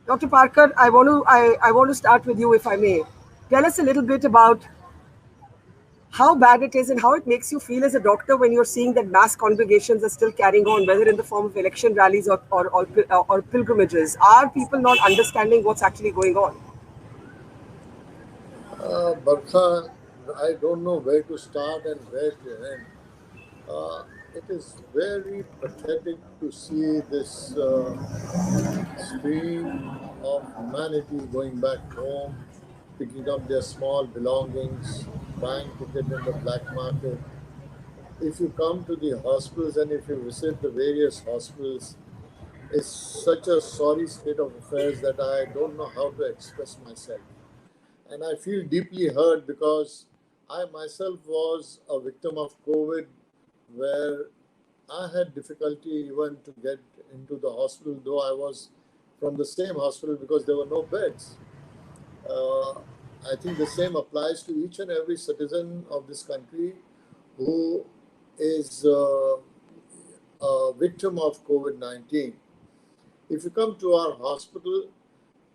Dr. Parkar, I want to start with you, if I may. Tell us a little bit about how bad it is and how it makes you feel as a doctor when you're seeing that mass congregations are still carrying on, whether in the form of election rallies or pilgrimages. Are people not understanding what's actually going on? Barkha, I don't know where to start and where to end. Uh, it is very pathetic to see this stream of humanity going back home, picking up their small belongings, buying ticket in the black market. If you come to the hospitals and if you visit the various hospitals, it's such a sorry state of affairs that I don't know how to express myself. And I feel deeply hurt because I myself was a victim of COVID, where I had difficulty even to get into the hospital, though I was from the same hospital because there were no beds. Uh, I think the same applies to each and every citizen of this country who is a victim of COVID 19. If you come to our hospital,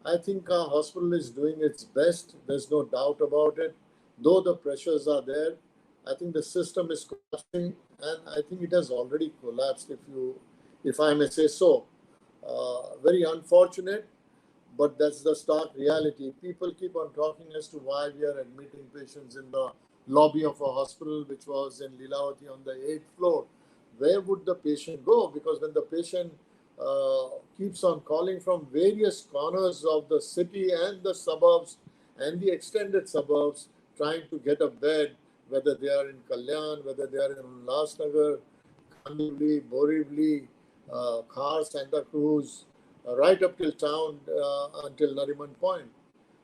I think our hospital is doing its best. There's no doubt about it. Though the pressures are there, I think the system is collapsing, and I think it has already collapsed. If I may say so, very unfortunate, but that's the stark reality. People keep on talking as to why we are admitting patients in the lobby of a hospital, which was in Lilavati on the 8th floor. Where would the patient go? Because when the patient keeps on calling from various corners of the city and the suburbs and the extended suburbs, trying to get a bed, whether they are in Kalyan, whether they are in Ulhasnagar, Kandivali, Borivali, Khar, Santa Cruz, right up till town until Nariman Point.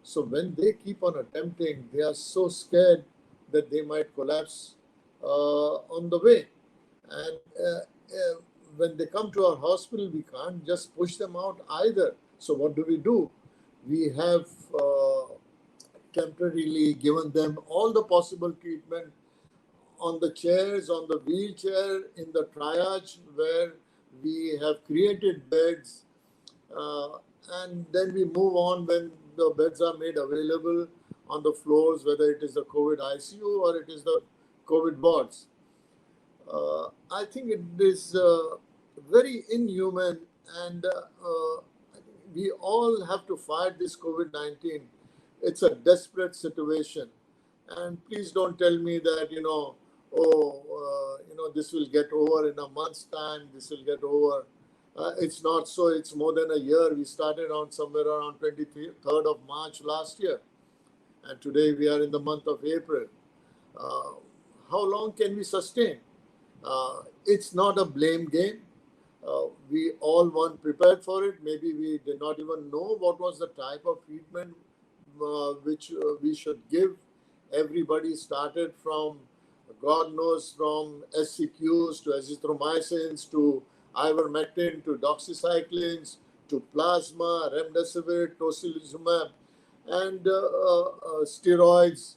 So when they keep on attempting, they are so scared that they might collapse on the way. And when they come to our hospital, we can't just push them out either. So what do? We have temporarily given them all the possible treatment on the chairs, on the wheelchair, in the triage, where we have created beds, uh, and then we move on when the beds are made available on the floors, whether it is the COVID ICU or it is the COVID wards. I think it is very inhuman, and we all have to fight this COVID 19. It's a desperate situation. And please don't tell me that, this will get over in a month's time, this will get over. It's not so, it's more than a year. We started on somewhere around 23rd of March last year, and today we are in the month of April. Uh, how long can we sustain? It's not a blame game. We all weren't prepared for it. Maybe we did not even know what was the type of treatment which we should give. Everybody started from, God knows, from SCQs to azithromycins to ivermectin to doxycyclines to plasma, remdesivir, tocilizumab, and steroids,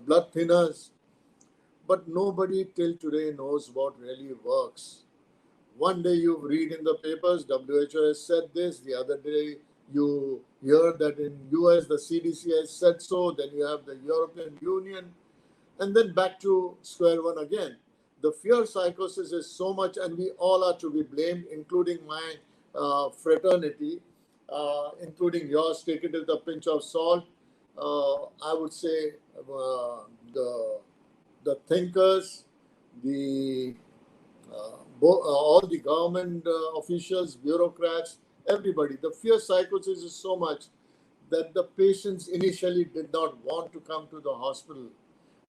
blood thinners, but nobody till today knows what really works. One day you read in the papers, WHO has said this. The other day you hear that in US the CDC has said so. Then you have the European Union, and then back to square one again. The fear psychosis is so much, and we all are to be blamed, including my fraternity, including yours. Take it with a pinch of salt. I would say the thinkers, the all the government officials, bureaucrats, everybody. The fear psychosis is so much that the patients initially did not want to come to the hospital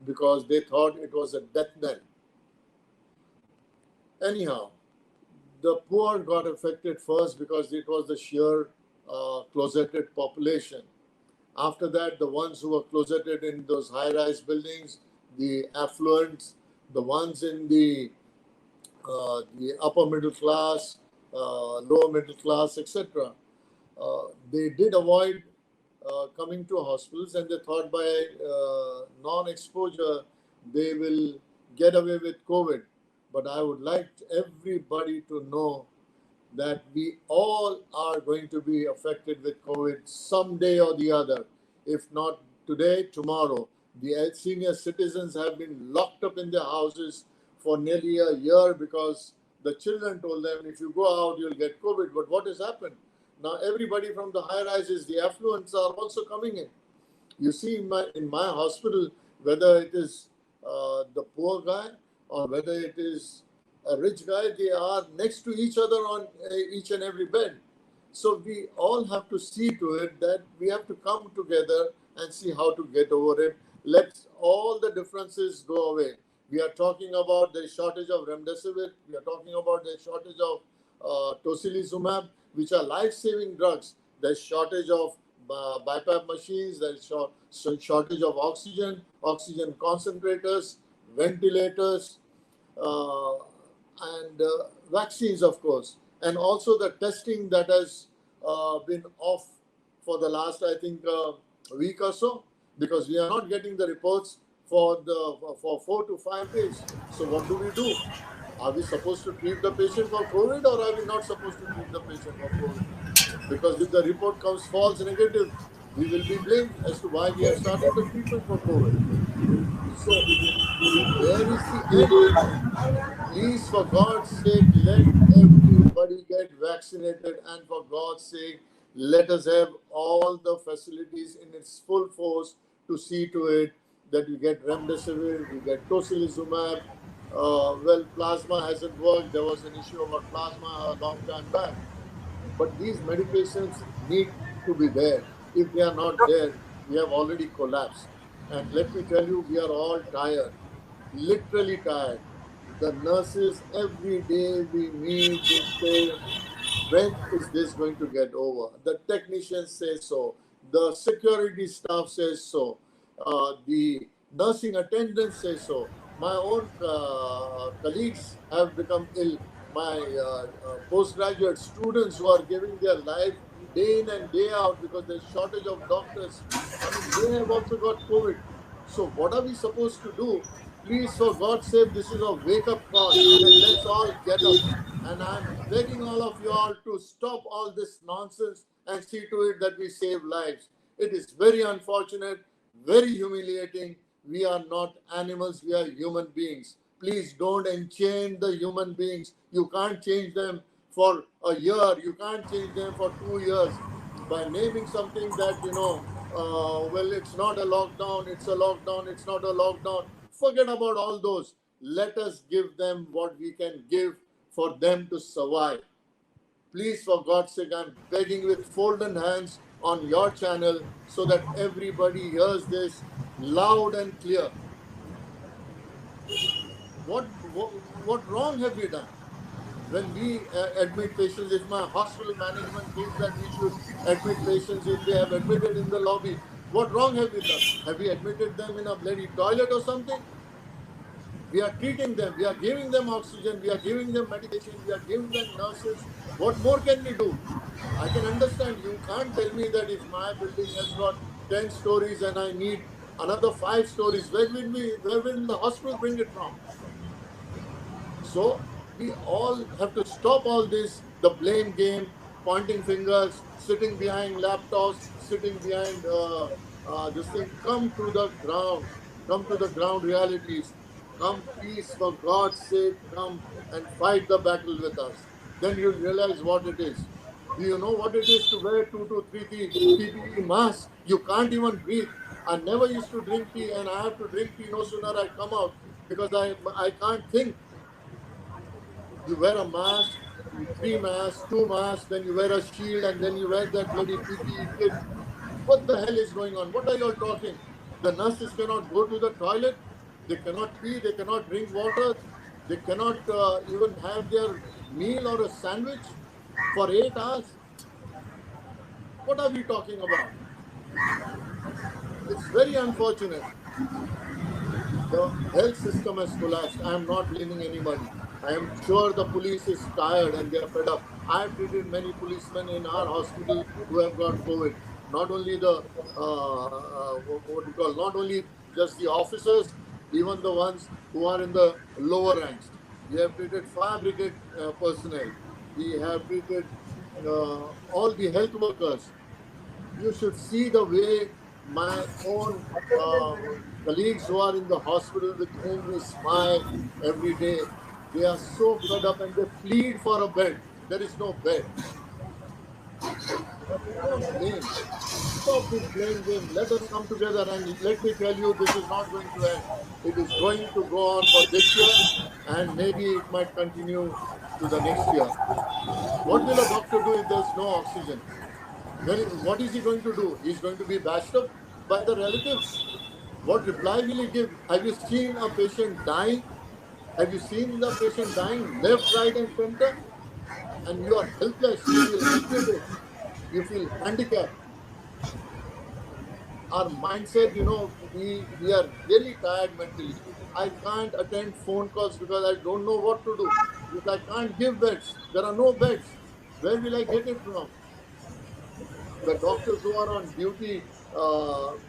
because they thought it was a death knell. Anyhow, the poor got affected first because it was the sheer closeted population. After that, the ones who were closeted in those high-rise buildings, the affluents, the ones in the upper middle class, lower middle class, etc. They did avoid coming to hospitals, and they thought by non-exposure they will get away with COVID. But I would like everybody to know that we all are going to be affected with COVID someday or the other. If not today, tomorrow. The senior citizens have been locked up in their houses for nearly a year because the children told them, if you go out, you'll get COVID. But what has happened? Now, everybody from the high rises, the affluents are also coming in. You see, in my hospital, whether it is the poor guy or whether it is a rich guy, they are next to each other on each and every bed. So we all have to see to it that we have to come together and see how to get over it. Let all the differences go away. We are talking about the shortage of remdesivir. We are talking about the shortage of tocilizumab, which are life-saving drugs. There's shortage of BiPAP machines. There's shortage of oxygen, oxygen concentrators, ventilators, uh, and vaccines, of course, and also the testing that has been off for the last, I think, week or so, because we are not getting the reports for 4 to 5 days. So what do? Are we supposed to treat the patient for COVID, or are we not supposed to treat the patient for COVID? Because if the report comes false negative, we will be blamed as to why we have started the treatment for COVID. So where is the end? Please, for God's sake, let everybody get vaccinated, and for God's sake, let us have all the facilities in its full force to see to it that we get remdesivir, we get tocilizumab. Well, plasma hasn't worked. There was an issue about plasma a long time back. But these medications need to be there. If they are not there, we have already collapsed. And let me tell you, we are all tired, literally tired. The nurses, every day we meet, they say, when is this going to get over? The technicians say so. The security staff says so. The nursing attendants say so. My own colleagues have become ill. My postgraduate students who are giving their life day in and day out because there's shortage of doctors. I mean, they have also got COVID. So what are we supposed to do? Please, for God's sake, this is a wake-up call, and let's all get up. And I'm begging all of you all to stop all this nonsense and see to it that we save lives. It is very unfortunate, very humiliating. We are not animals, we are human beings. Please don't enchain the human beings. You can't change them for a year, you can't change them for 2 years by naming something that, well, it's not a lockdown, it's a lockdown, it's not a lockdown. Forget about all those. Let us give them what we can give for them to survive. Please, for God's sake, I'm begging with folded hands on your channel so that everybody hears this loud and clear. What wrong have we done? When we admit patients, if my hospital management thinks that we should admit patients if they have admitted in the lobby, what wrong have we done? Have we admitted them in a bloody toilet or something? We are treating them, we are giving them oxygen, we are giving them medication, we are giving them nurses. What more can we do? I can understand. You can't tell me that if my building has got 10 stories and I need another 5 stories, where will the hospital bring it from? So we all have to stop all this, the blame game, pointing fingers, sitting behind laptops, sitting behind this thing. Come to the ground realities. Come, please, for God's sake, come and fight the battle with us. Then you'll realize what it is. Do you know what it is to wear 2 to 3 PPE masks? You can't even breathe. I never used to drink tea, and I have to drink tea no sooner I come out because I can't think. You wear a mask, 3 masks, 2 masks, then you wear a shield, and then you wear that bloody PPE kit. What the hell is going on? What are you all talking? The nurses cannot go to the toilet, they cannot pee, they cannot drink water, they cannot even have their meal or a sandwich for 8 hours. What are we talking about? It's very unfortunate. The health system has collapsed. I am not blaming anybody. I am sure the police is tired and they are fed up. I have treated many policemen in our hospital who have got COVID. Not only the what we call, not only just the officers, even the ones who are in the lower ranks. We have treated fire brigade personnel. We have treated all the health workers. You should see the way my own colleagues who are in the hospital with whom we smile every day, they are so fed up and they plead for a bed. There is no bed. But we don't blame. Stop this blame game. Let us come together and let me tell you, this is not going to end. It is going to go on for this year and maybe it might continue to the next year. What will a doctor do if there's no oxygen? What is he going to do? He's going to be bashed up by the relatives. What reply will he give? Have you seen a patient dying? Have you seen the patient dying left, right, and center? And you are helpless. You feel helpless. You feel handicapped. Our mindset, we are really tired mentally. I can't attend phone calls because I don't know what to do. If I can't give beds, there are no beds. Where will I get it from? The doctors who are on duty,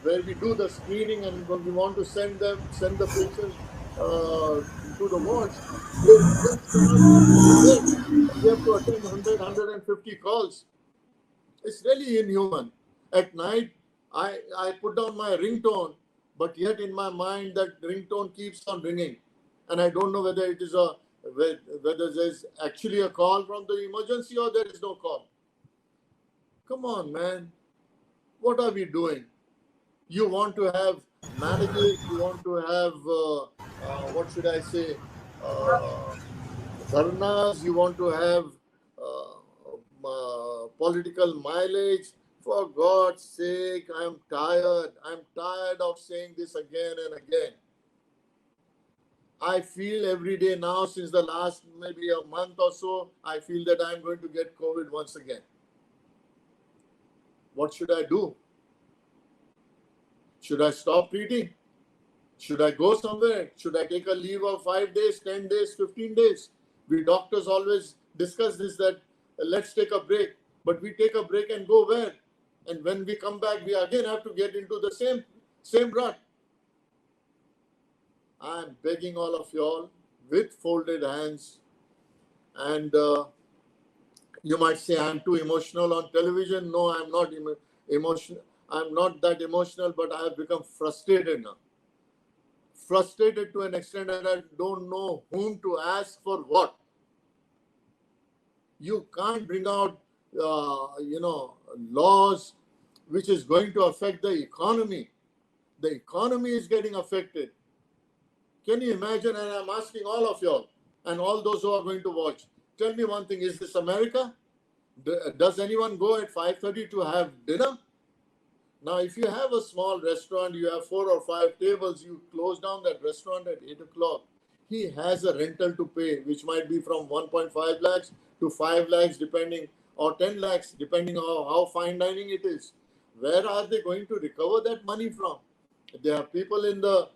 where we do the screening and when we want to send the patients to the wards, they just cannot give them a bed. They have to attend 100, calls. It's really inhuman. At night, I put down my ringtone, but yet in my mind that ringtone keeps on ringing, and I don't know whether it is whether there's actually a call from the emergency or there is no call. Come on, man. What are we doing? You want to have managers, you want to have, what should I say, uh, dharnas, you want to have political mileage. For God's sake, I'm tired. I'm tired of saying this again and again. I feel every day now, since the last maybe a month or so, I feel that I'm going to get COVID once again. What should I do? Should I stop treating? Should I go somewhere? Should I take a leave of 5 days, 10 days, 15 days? We doctors always discuss this, that let's take a break. But we take a break and go where? And when we come back, we again have to get into the same rut. I'm begging all of y'all with folded hands. And you might say I'm too emotional on television. No, I'm not emotional. I'm not that emotional, but I have become frustrated now. Frustrated to an extent that I don't know whom to ask for what. You can't bring out, laws which is going to affect the economy. The economy is getting affected. Can you imagine? And I'm asking all of y'all and all those who are going to watch, tell me one thing, is this America? Does anyone go at 5:30 to have dinner? Now, if you have a small restaurant, you have 4 or 5 tables, you close down that restaurant at 8 o'clock. He has a rental to pay, which might be from 1.5 lakhs to 5 lakhs, depending, or 10 lakhs, depending on how fine dining it is. Where are they going to recover that money from? There are people in the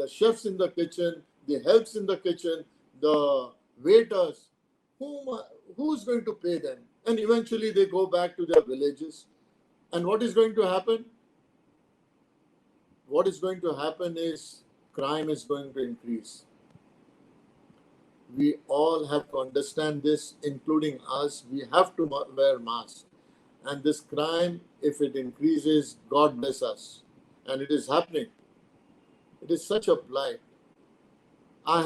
chefs in the kitchen, the helps in the kitchen, the waiters. Who's going to pay them? And eventually they go back to their villages. And what is going to happen? What is going to happen is crime is going to increase. We all have to understand this, including us. We have to wear masks. And this crime, if it increases, God bless us. And it is happening. It is such a blight. I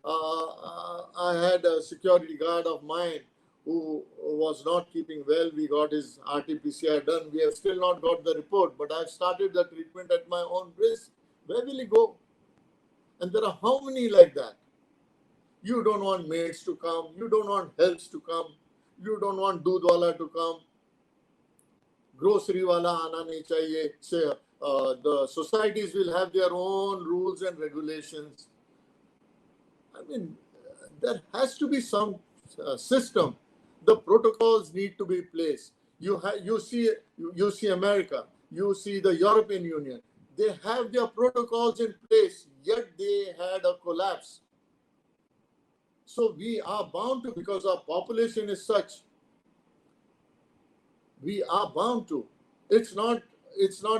had a security guard of mine who was not keeping well. We got his RT-PCR done. We have still not got the report, but I've started the treatment at my own risk. Where will he go? And there are how many like that? You don't want maids to come. You don't want helps to come. You don't want doodwala to come. Grocery wala aana nahi chahiye. Say, the societies will have their own rules and regulations. I mean, there has to be some system. The protocols need to be placed. You see America, you see the European Union. They have their protocols in place, yet they had a collapse. So we are bound to, because our population is such, we are bound to. It's not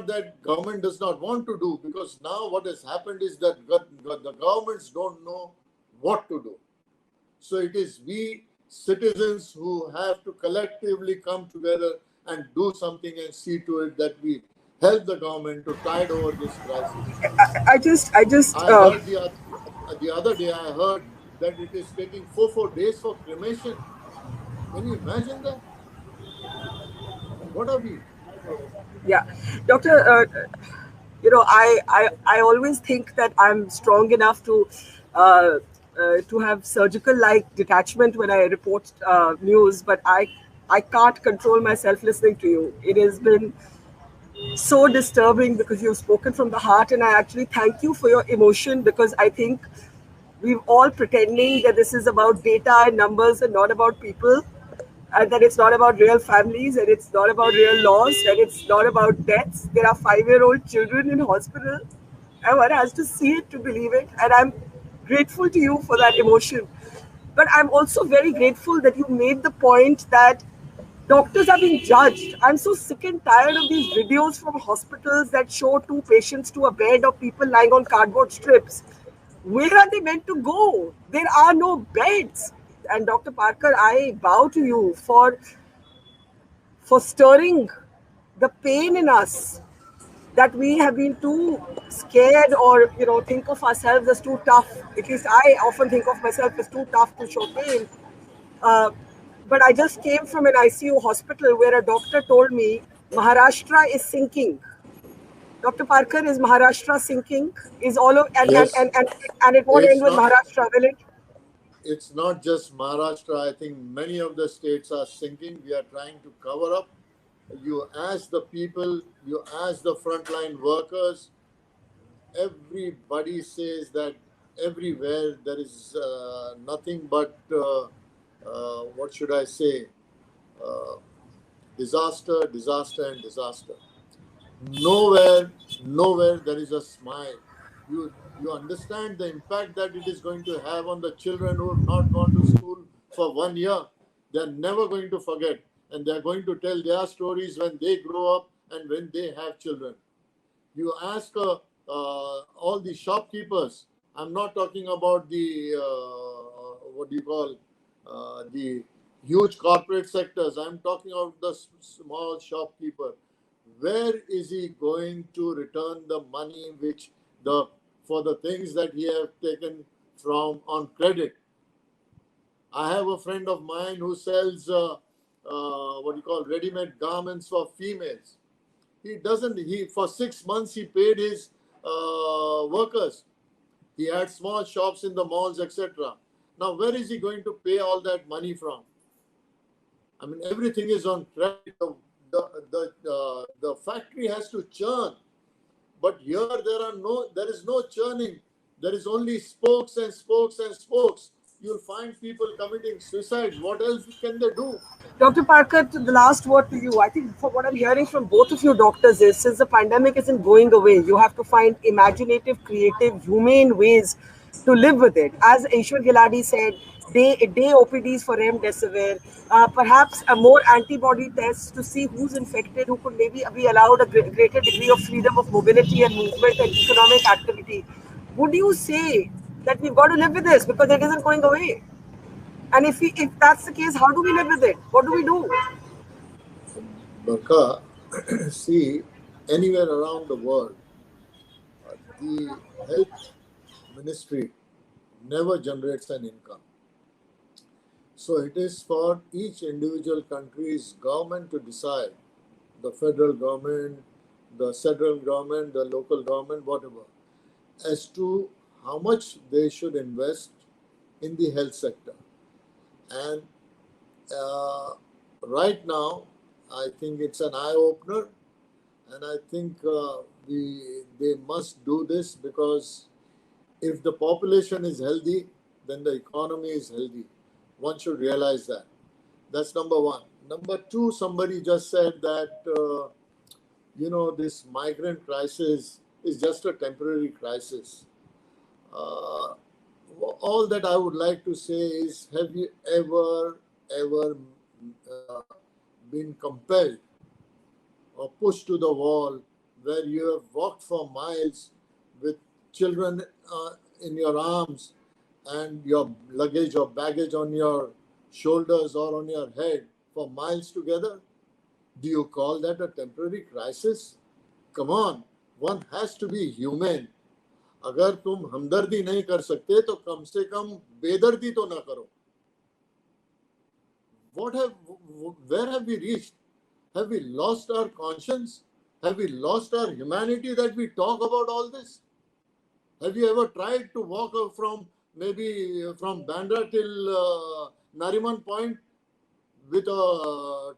that government does not want to do, because now what has happened is that the governments don't know what to do. So it is we citizens who have to collectively come together and do something and see to it that we help the government to tide over this crisis. I just, I heard the other day, I heard that it is taking four days for cremation. Can you imagine that? What are we? yeah, Doctor. I always think that I'm strong enough to have surgical like detachment when I report news, but I can't control myself listening to you. It has been so disturbing because you've spoken from the heart, and I actually thank you for your emotion, because I think we've all pretending that this is about data and numbers and not about people, and that it's not about real families, and it's not about real loss, and it's not about deaths. There are 5-year-old children in hospital, and one has to see it to believe it. And I'm grateful to you for that emotion. But I'm also very grateful that you made the point that doctors are being judged. I'm so sick and tired of these videos from hospitals that show two patients to a bed of people lying on cardboard strips. Where are they meant to go? There are no beds. And Dr. Parkar, I bow to you for stirring the pain in us, that we have been too scared, or think of ourselves as too tough. At least I often think of myself as too tough to show pain. uh, but I just came from an ICU hospital where a doctor told me Maharashtra is sinking. Dr. Parkar, is Maharashtra sinking? Is all of Yes, and it won't it's end with not. Maharashtra, will it? It's not just Maharashtra. I think many of the states are sinking. We are trying to cover up. You ask the people, you ask the frontline workers, everybody says that everywhere there is nothing but, what should I say, uh, disaster, disaster, and disaster. Nowhere, nowhere there is a smile. You understand the impact that it is going to have on the children who have not gone to school for 1 year. They're never going to forget, and they're going to tell their stories when they grow up and when they have children. You ask all the shopkeepers. I'm not talking about the what do you call the huge corporate sectors. I'm talking about the small shopkeeper. Where is he going to return the money which the for the things that he have taken from on credit? I have a friend of mine who sells what do you call ready-made garments for females. He doesn't. He for 6 months he paid his workers. He had small shops in the malls, etc. Now, where is he going to pay all that money from? I mean, everything is on credit. The factory has to churn, but here there is no churning. There is only spokes and spokes and spokes. You'll find people committing suicide. What else can they do? Dr. Parker, the last word to you. I think for what I'm hearing from both of you doctors is, since the pandemic isn't going away, you have to find imaginative, creative, humane ways to live with it. As Ishwar Giladi said, day OPDs for Remdesivir, perhaps a more antibody tests to see who's infected, who could maybe be allowed a greater degree of freedom of mobility and movement and economic activity. Would you say that we've got to live with this because it isn't going away? And if that's the case, how do we live with it? What do we do? Barkha, see, anywhere around the world, the health ministry never generates an income. So it is for each individual country's government to decide, the federal government, the central government, the local government, whatever, as to how much they should invest in the health sector. And uh, right now, I think it's an eye opener, and I think they must do this because if the population is healthy, then the economy is healthy. One should realize that. That's number one. Number two, somebody just said that, this migrant crisis is just a temporary crisis. Uh, all that I would like to say is, have you ever uh, been compelled or pushed to the wall where you have walked for miles with children in your arms and your luggage or baggage on your shoulders or on your head for miles together? Do you call that a temporary crisis? Come on, one has to be human. अगर तुम हमदर्दी नहीं कर सकते तो कम से कम बेदर्दी तो ना करो. Where have we reached? Have we lost our conscience? Have we lost our humanity that we talk about all this? Have you ever tried to walk from maybe from Bandra till Nariman Point with a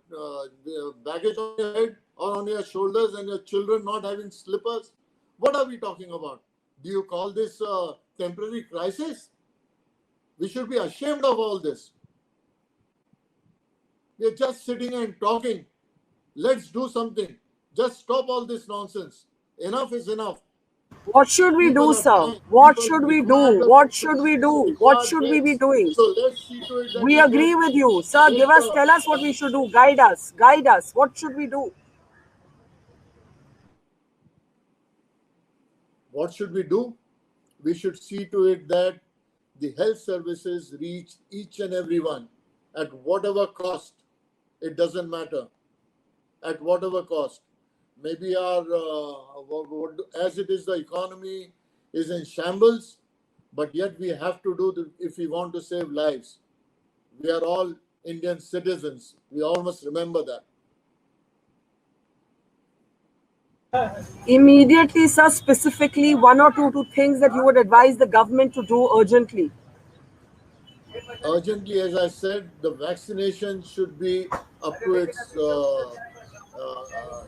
baggage on your head or on your shoulders and your children not having slippers? What are we talking about? Do you call this a temporary crisis? We should be ashamed of all this. We are just sitting and talking. Let's do something. Just stop all this nonsense. Enough is enough. What should we do, sir? What should we do? What should we do? What should we be doing? So let's see to it that we agree with you, sir. Tell us what we should do. Guide us. What should we do? What should we do? We should see to it that the health services reach each and everyone at whatever cost. It doesn't matter. At whatever cost. Maybe as it is, the economy is in shambles, but yet we have to do if we want to save lives. We are all Indian citizens. We all must remember that. Immediately, sir, specifically one or two things that you would advise the government to do urgently. Urgently, as I said, the vaccination should be up to its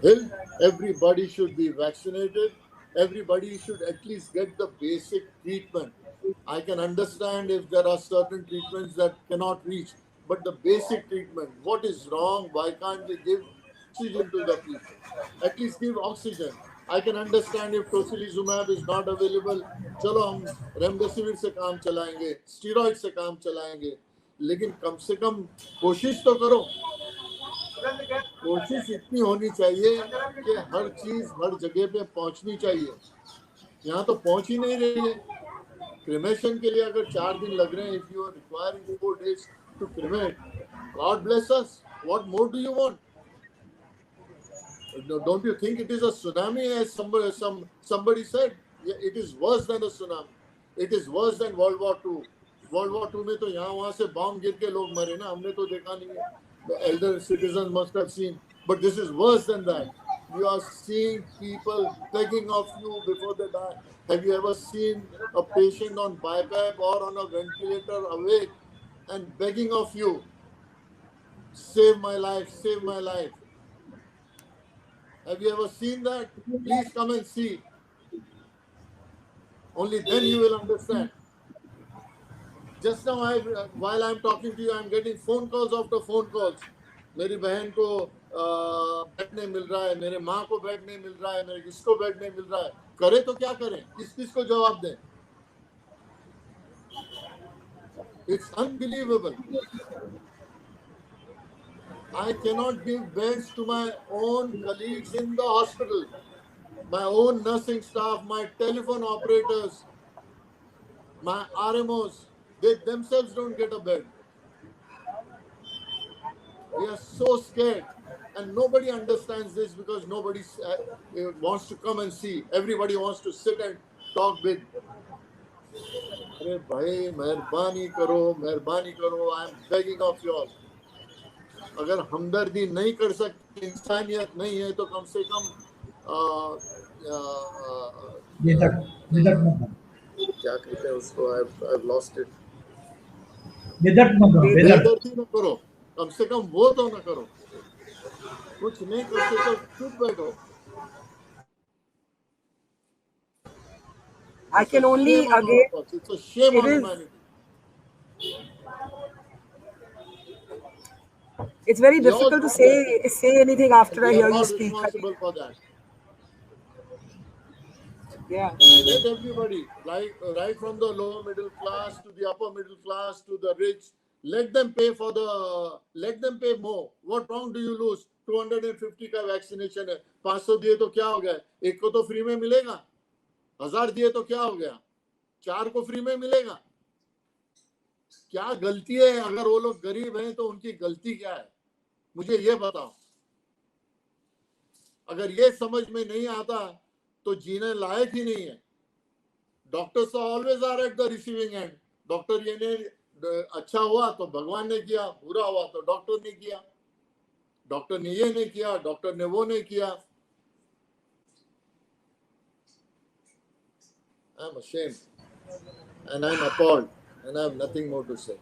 hill. Everybody should be vaccinated. Everybody should at least get the basic treatment. I can understand if there are certain treatments that cannot reach, but the basic treatment, what is wrong? Why can't we give oxygen to the people? At least give oxygen. I can understand if tocilizumab is not available, चलो हम remdesivir से काम चलाएंगे, steroid से काम चलाएंगे, लेकिन कम से कम कोशिश तो करो. कोशिश इतनी होनी चाहिए कि हर चीज हर जगह पे पहुंचनी चाहिए. यहाँ तो पहुंच ही नहीं रही है. क्रिमेशन के लिए अगर 4 दिन लग रहे हैं, if you are requiring 4 days to cremate, God bless us. What more do you want? Don't you think it is a tsunami, as somebody said? Yeah, it is worse than a tsunami. It is worse than World War II. World War II में तो यहाँ वहाँ से bomb गिर के लोग मरे ना, हमने तो देखा नहीं है. The elder citizens must have seen, but this is worse than that. You are seeing people begging of you before they die. Have you ever seen a patient on BiPAP or on a ventilator awake and begging of you, save my life, save my life? Have you ever seen that? Please come and see. Only then you will understand. Just now, while I'm talking to you, I'm getting phone calls after phone calls. मेरी बहन को bed नहीं मिल रहा है, मेरे माँ को bed नहीं मिल रहा है, मेरे किसको बेड नहीं मिल रहा है. करे तो क्या करें? किस को जवाब दें? It's unbelievable. I cannot give beds to my own colleagues in the hospital, my own nursing staff, my telephone operators, my RMOs. They themselves don't get a bed. We are so scared, and nobody understands this because nobody wants to come and see. Everybody wants to sit and talk big. अरे भाई मेहरबानी करो. I am begging of you all. अगर हमदर्दी नहीं कर सकते, इंसानियत नहीं है, तो कम से कम क्या कहते हैं उसको? I've lost it. बेदर्दी न करो, कम से कम वो तो न करो. कुछ नहीं करते तो चुप बैठो. I can only again. It's a shame on humanity. It's very difficult to say anything after I hear you speak. Responsible for that. Yeah. Let everybody, right from the lower middle class to the upper middle class to the rich, let them pay more. What wrong do you lose? 250 का vaccination है, 500 दिए तो क्या हो गया? एक को तो फ्री में मिलेगा. 1000 दिए तो क्या हो गया? 4 को फ्री में मिलेगा. क्या गलती है? अगर वो लोग गरीब हैं तो उनकी गलती क्या है, मुझे ये बताओ। अगर ये समझ में नहीं आता तो जीने लायक ही नहीं है। Doctors always are at the receiving end. Doctor ये ने अच्छा हुआ तो भगवान ने किया, बुरा हुआ तो डॉक्टर ने किया, डॉक्टर ने ये नहीं किया, डॉक्टर ने वो नहीं किया। I am ashamed and I am appalled and I have nothing more to say.